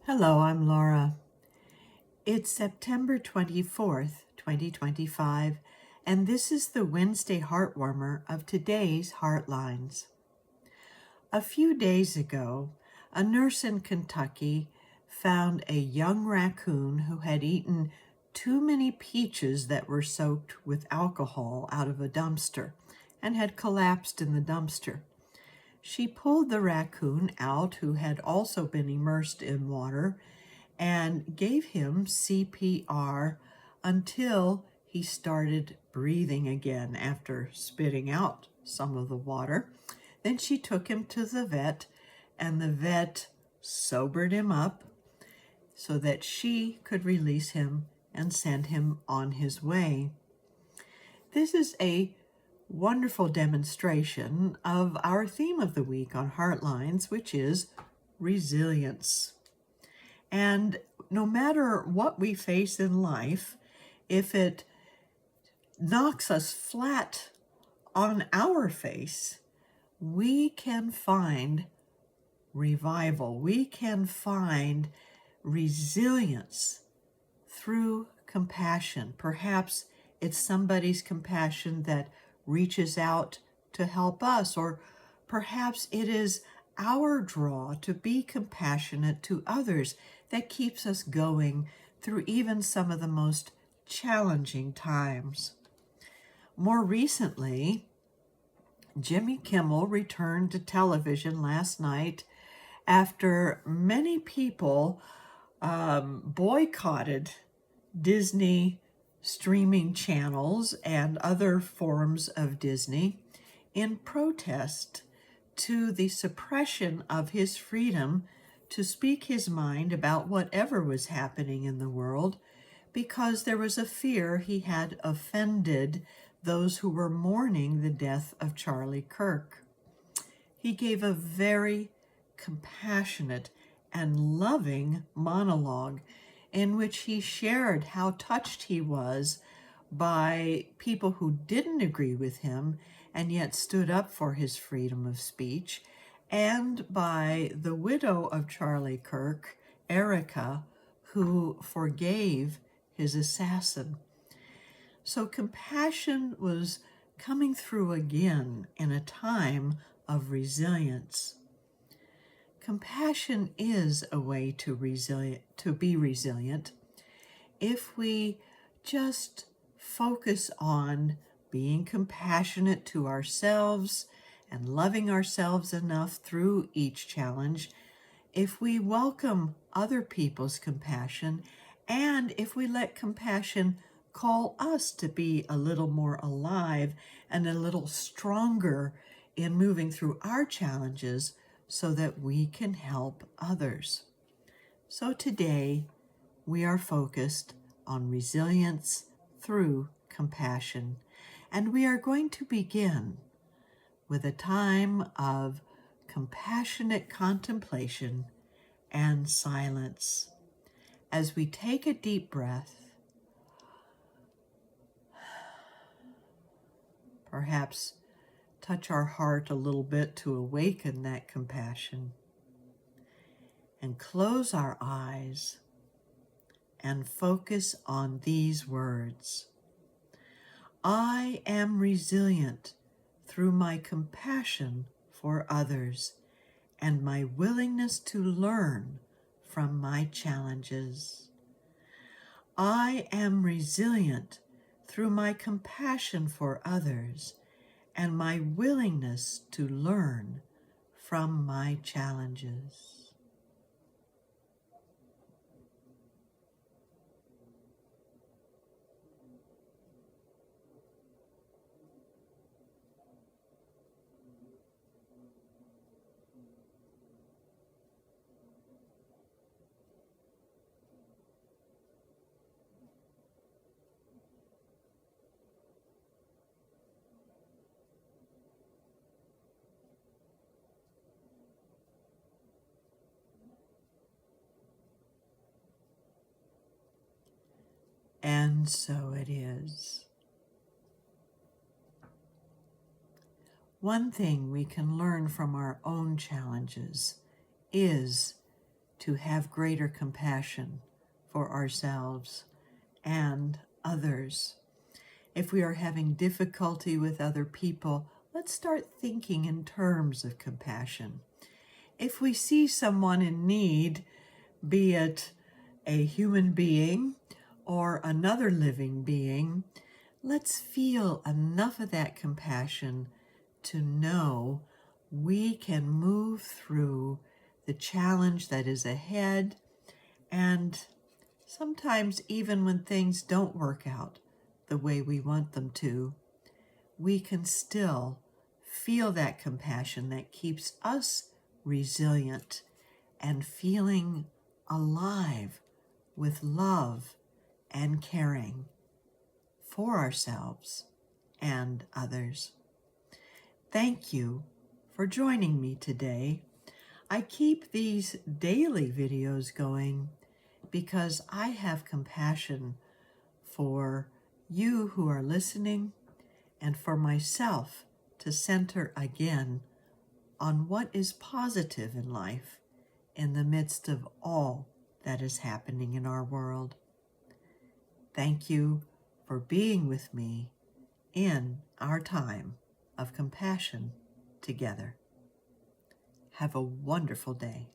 Hello, I'm Laura. It's September 24th, 2025, and this is the Wednesday Heartwarmer of today's Heartlines. A few days ago, a nurse in Kentucky found a young raccoon who had eaten too many peaches that were soaked with alcohol out of a dumpster and had collapsed in the dumpster. She pulled the raccoon out, who had also been immersed in water, and gave him CPR until he started breathing again after spitting out some of the water. Then she took him to the vet, and the vet sobered him up so that she could release him and send him on his way. This is a wonderful demonstration of our theme of the week on Heartlines, which is resilience. And no matter what we face in life, if it knocks us flat on our face, we can find revival. We can find resilience through compassion. Perhaps it's somebody's compassion that reaches out to help us, or perhaps it is our draw to be compassionate to others that keeps us going through even some of the most challenging times. More recently, Jimmy Kimmel returned to television last night after many people boycotted Disney streaming channels and other forms of Disney in protest to the suppression of his freedom to speak his mind about whatever was happening in the world, because there was a fear he had offended those who were mourning the death of Charlie Kirk. He gave a very compassionate and loving monologue in which he shared how touched he was by people who didn't agree with him and yet stood up for his freedom of speech, and by the widow of Charlie Kirk, Erica, who forgave his assassin. So compassion was coming through again in a time of resilience. Compassion is a way to be resilient if we just focus on being compassionate to ourselves and loving ourselves enough through each challenge, if we welcome other people's compassion, and if we let compassion call us to be a little more alive and a little stronger in moving through our challenges so that we can help others. So today, we are focused on resilience through compassion, and we are going to begin with a time of compassionate contemplation and silence. As we take a deep breath, perhaps touch our heart a little bit to awaken that compassion, and close our eyes and focus on these words. I am resilient through my compassion for others and my willingness to learn from my challenges. I am resilient through my compassion for others and my willingness to learn from my challenges. And so it is. One thing we can learn from our own challenges is to have greater compassion for ourselves and others. If we are having difficulty with other people, let's start thinking in terms of compassion. If we see someone in need, be it a human being or another living being, let's feel enough of that compassion to know we can move through the challenge that is ahead, and sometimes even when things don't work out the way we want them to, we can still feel that compassion that keeps us resilient and feeling alive with love and caring for ourselves and others. Thank you for joining me today. I keep these daily videos going because I have compassion for you who are listening and for myself to center again on what is positive in life in the midst of all that is happening in our world. Thank you for being with me in our time of compassion together. Have a wonderful day.